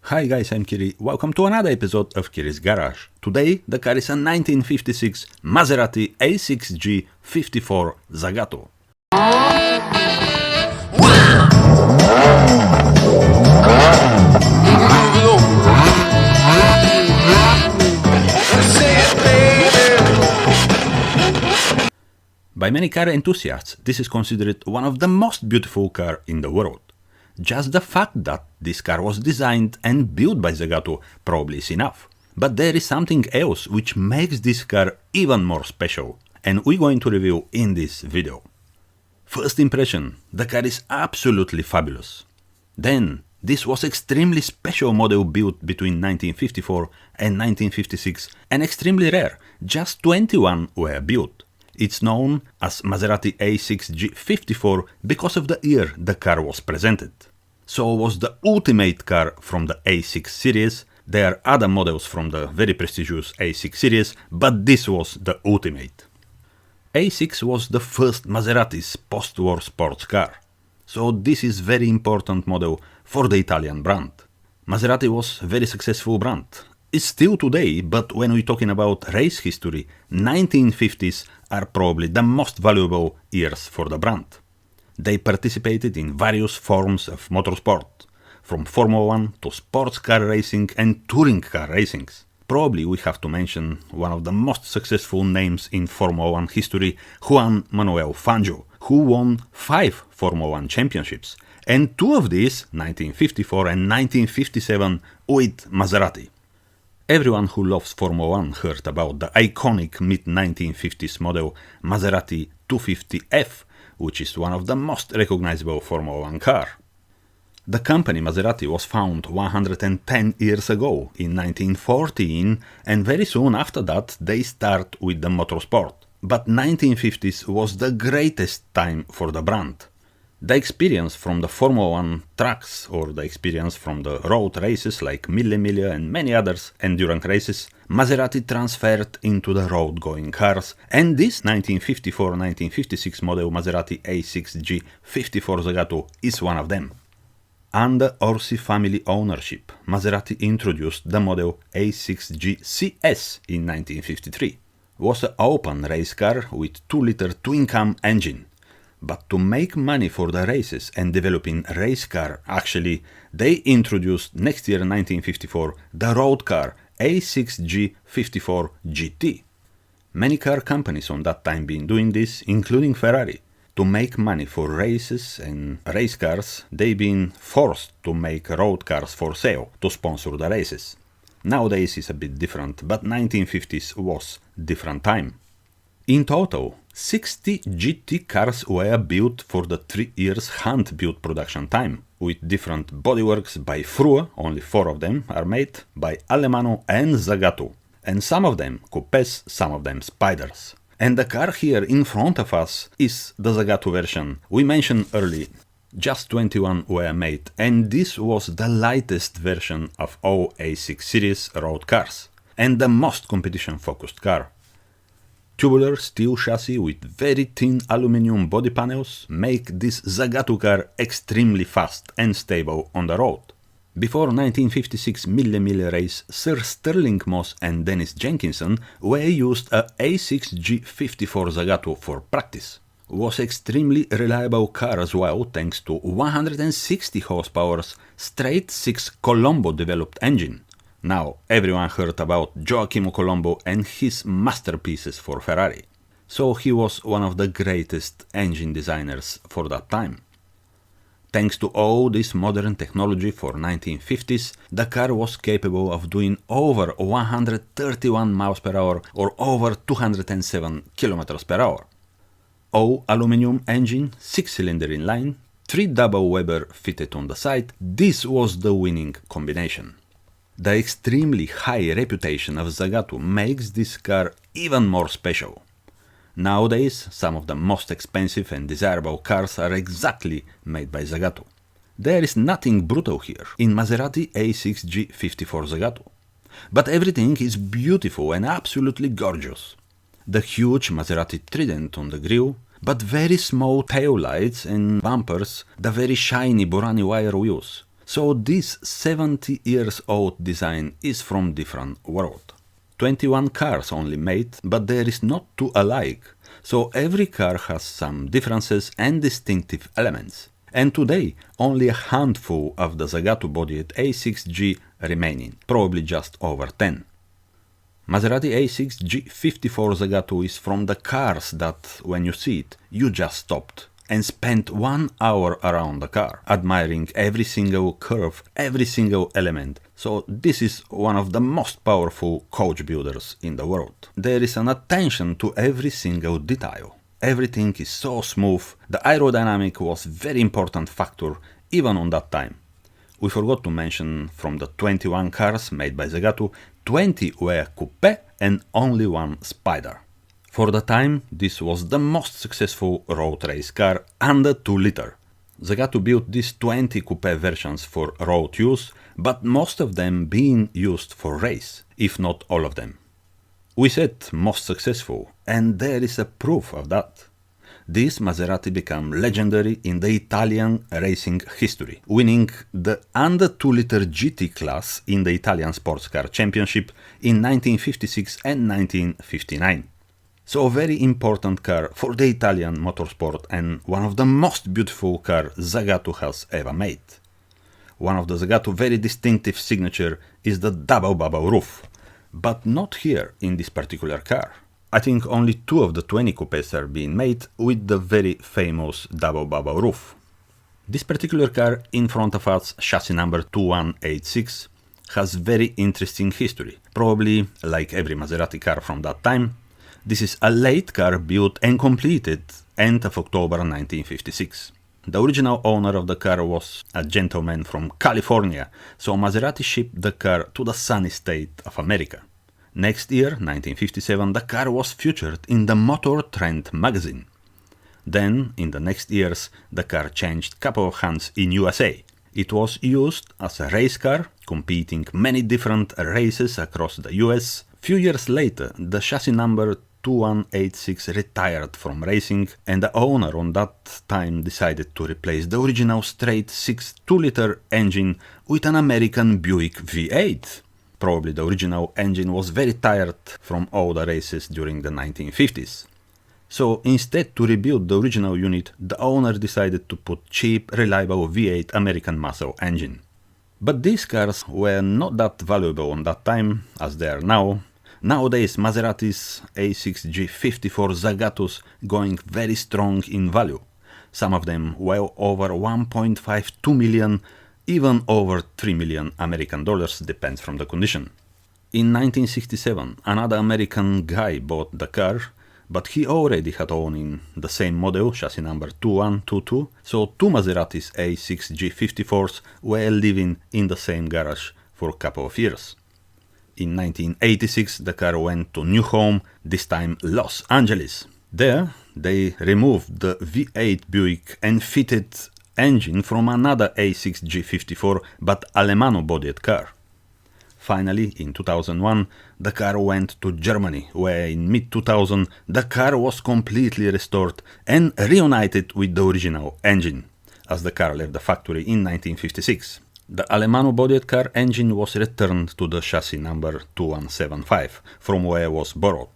Hi guys, I'm Kiri. Welcome to another episode of KIRI'S Garage. Today the car is a 1956 Maserati A6G 54 ZAGATO. By many car enthusiasts, this is considered one of the most beautiful cars in the world. Just the fact that this car was designed and built by ZAGATO probably is enough. But there is something else which makes this car even more special, and we're going to review in this video. First impression, the car is absolutely fabulous. Then, this was extremely special model built between 1954 and 1956 and extremely rare, just 21 were built. It's known as Maserati A6G 54 because of the year the car was presented. So it was the ultimate car from the A6 series. There are other models from the very prestigious A6 series, but this was the ultimate. A6 was the first Maserati's post-war sports car. So this is very important model for the Italian brand. Maserati was a very successful brand. It's still today, but when we're talking about race history, 1950s are probably the most valuable years for the brand. They participated in various forms of motorsport, from Formula 1 to sports car racing and touring car racings. Probably we have to mention one of the most successful names in Formula 1 history, Juan Manuel Fangio, who won 5 Formula 1 championships, and 2 of these, 1954 and 1957, with Maserati. Everyone who loves Formula 1 heard about the iconic mid-1950s model Maserati 250F, which is one of the most recognizable Formula 1 car. The company Maserati was founded 110 years ago, in 1914, and very soon after that they start with the motorsport. But 1950s was the greatest time for the brand. The experience from the Formula 1 tracks or the experience from the road races like Mille Miglia and many others endurance races, Maserati transferred into the road-going cars, and this 1954-1956 model Maserati A6G 54 ZAGATO is one of them. Under Orsi family ownership, Maserati introduced the model A6G CS in 1953. It was an open race car with 2-liter twin-cam engine. But to make money for the races and developing race car, actually, they introduced next year 1954 the road car A6G 54 GT. Many car companies on that time been doing this, including Ferrari. To make money for races and race cars, they been forced to make road cars for sale to sponsor the races. Nowadays it's a bit different, but 1950s was different time. In total, 60 GT cars were built for the 3 years hand-built production time, with different bodyworks by Frue, only 4 of them are made, by Alemanno and ZAGATO, and some of them Coupes, some of them Spiders. And the car here in front of us is the ZAGATO version we mentioned earlier. Just 21 were made, and this was the lightest version of all A6 series road cars, and the most competition-focused car. Tubular steel chassis with very thin aluminum body panels make this ZAGATO car extremely fast and stable on the road. Before 1956 Mille Miglia race, Sir Stirling Moss and Dennis Jenkinson were used a A6G 54 ZAGATO for practice. It was extremely reliable car as well thanks to 160 horsepower straight 6 Colombo developed engine. Now, everyone heard about Gioachino Colombo and his masterpieces for Ferrari. So he was one of the greatest engine designers for that time. Thanks to all this modern technology for 1950s, the car was capable of doing over 131 miles per hour or over 207 kilometers per hour. All aluminum engine, 6-cylinder inline, 3 double Weber fitted on the side, this was the winning combination. The extremely high reputation of ZAGATO makes this car even more special. Nowadays, some of the most expensive and desirable cars are exactly made by ZAGATO. There is nothing brutal here in Maserati A6G 54 ZAGATO. But everything is beautiful and absolutely gorgeous. The huge Maserati trident on the grille, but very small tail lights and bumpers, the very shiny Burani wire wheels. So this 70 years old design is from different world. 21 cars only made, but there is not two alike, so every car has some differences and distinctive elements. And today, only a handful of the ZAGATO bodied A6G remaining, probably just over 10. Maserati A6G 54 ZAGATO is from the cars that, when you see it, you just stopped and spent 1 hour around the car, admiring every single curve, every single element. So this is one of the most powerful coach builders in the world. There is an attention to every single detail. Everything is so smooth. The aerodynamic was very important factor even on that time. We forgot to mention from the 21 cars made by ZAGATO, 20 were coupe and only one spider. For the time, this was the most successful road race car under 2 liter. ZAGATO built these 20 coupe versions for road use, but most of them being used for race, if not all of them. We said most successful, and there is a proof of that. This Maserati became legendary in the Italian racing history, winning the under 2 liter GT class in the Italian Sports Car Championship in 1956 and 1959. So a very important car for the Italian motorsport and one of the most beautiful cars ZAGATO has ever made. One of the ZAGATO very distinctive signature is the double bubble roof, but not here in this particular car. I think only 2 of the 20 coupes are being made with the very famous double bubble roof. This particular car in front of us, chassis number 2186, has very interesting history, probably like every Maserati car from that time. This is a late car built and completed end of October 1956. The original owner of the car was a gentleman from California, so Maserati shipped the car to the sunny state of America. Next year, 1957, the car was featured in the Motor Trend magazine. Then, in the next years, the car changed couple of hands in USA. It was used as a race car, competing many different races across the US. Few years later, the chassis number 2186 retired from racing, and the owner on that time decided to replace the original straight 6 2-liter engine with an American Buick V8. Probably the original engine was very tired from all the races during the 1950s. So instead to rebuild the original unit, the owner decided to put cheap, reliable V8 American muscle engine. But these cars were not that valuable on that time as they are now. Nowadays, Maserati's A6G 54 ZAGATOs going very strong in value. Some of them well over 1.52 million, even over 3 million American dollars, depends from the condition. In 1967, another American guy bought the car, but he already had owned in the same model, chassis number 2122, so 2 Maseratis A6G 54s were living in the same garage for a couple of years. In 1986, the car went to new home, this time Los Angeles. There, they removed the V8 Buick and fitted engine from another A6G 54, but Alemano-bodied car. Finally, in 2001, the car went to Germany, where in mid-2000 the car was completely restored and reunited with the original engine, as the car left the factory in 1956. The Alemano-bodied car engine was returned to the chassis number 2175, from where it was borrowed.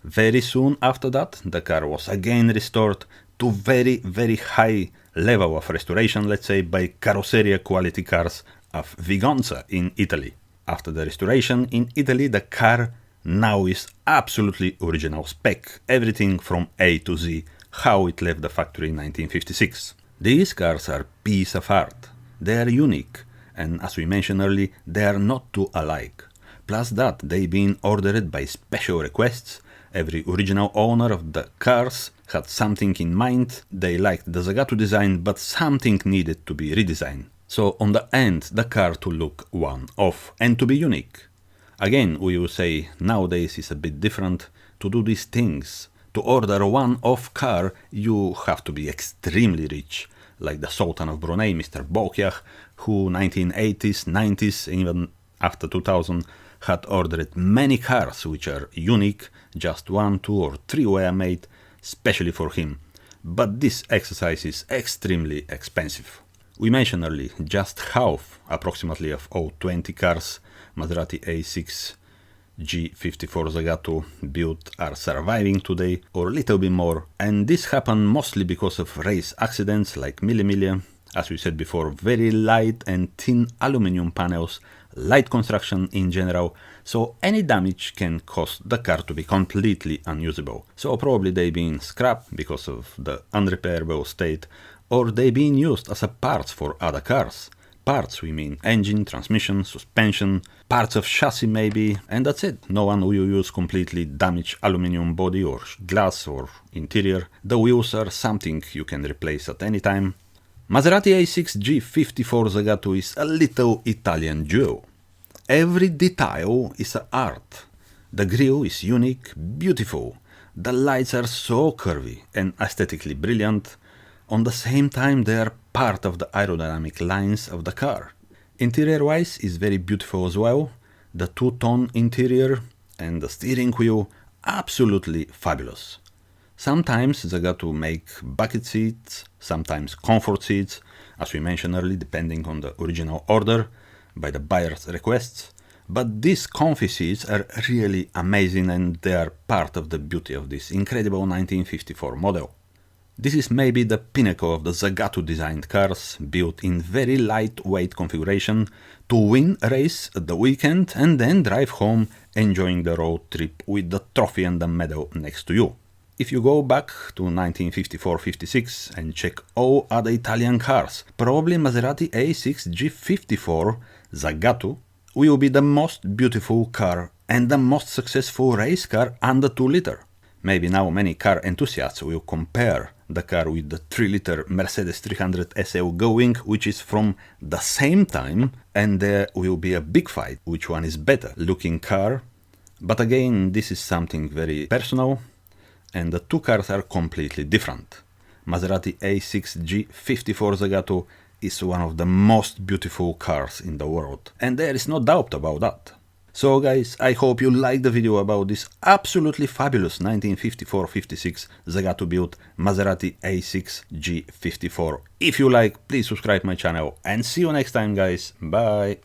Very soon after that, the car was again restored to very high level of restoration, let's say, by Carrozzeria quality cars of Vigonza in Italy. After the restoration in Italy, the car now is absolutely original spec, everything from A to Z, how it left the factory in 1956. These cars are piece of art. They are unique, and as we mentioned earlier, they are not two alike. Plus that, they been ordered by special requests. Every original owner of the cars had something in mind. They liked the ZAGATO design, but something needed to be redesigned. So on the end, the car to look one-off and to be unique. Again, we will say nowadays is a bit different. To do these things, to order a one-off car, you have to be extremely rich, like the Sultan of Brunei, Mr. Bolkiah, who 1980s, 90s, even after 2000, had ordered many cars which are unique, just 1, 2 or 3 were made, specially for him. But this exercise is extremely expensive. We mentioned earlier just half, approximately, of all 20 cars Maserati A6G 54 Zagato built are surviving today, or a little bit more, and this happened mostly because of race accidents like mille. As we said before, very light and thin aluminum panels, light construction in general, so any damage can cause the car to be completely unusable. So probably they been scrapped because of the unrepairable state, or they been used as a parts for other cars. Parts, we mean engine, transmission, suspension, parts of chassis maybe, and that's it. No one will use completely damaged aluminum body or glass or interior. The wheels are something you can replace at any time. Maserati A6G 54 Zagato is a little Italian jewel. Every detail is art. The grille is unique, beautiful. The lights are so curvy and aesthetically brilliant. On the same time, they are part of the aerodynamic lines of the car. Interior-wise is very beautiful as well. The two-tone interior and the steering wheel, absolutely fabulous. Sometimes Zagato make bucket seats, sometimes comfort seats, as we mentioned earlier, depending on the original order, by the buyer's requests. But these comfy seats are really amazing and they are part of the beauty of this incredible 1954 model. This is maybe the pinnacle of the Zagato designed cars, built in very lightweight configuration to win a race at the weekend and then drive home enjoying the road trip with the trophy and the medal next to you. If you go back to 1954-56 and check all other Italian cars, probably Maserati A6G 54 Zagato will be the most beautiful car and the most successful race car under 2 liter. Maybe now many car enthusiasts will compare the car with the 3-liter Mercedes 300 SL going, which is from the same time, and there will be a big fight which one is better looking car. But again, this is something very personal, and the two cars are completely different. Maserati A6G 54 Zagato is one of the most beautiful cars in the world, and there is no doubt about that. So guys, I hope you liked the video about this absolutely fabulous 1954-56 Zagato built Maserati A6G 54. If you like, please subscribe my channel and see you next time guys, bye!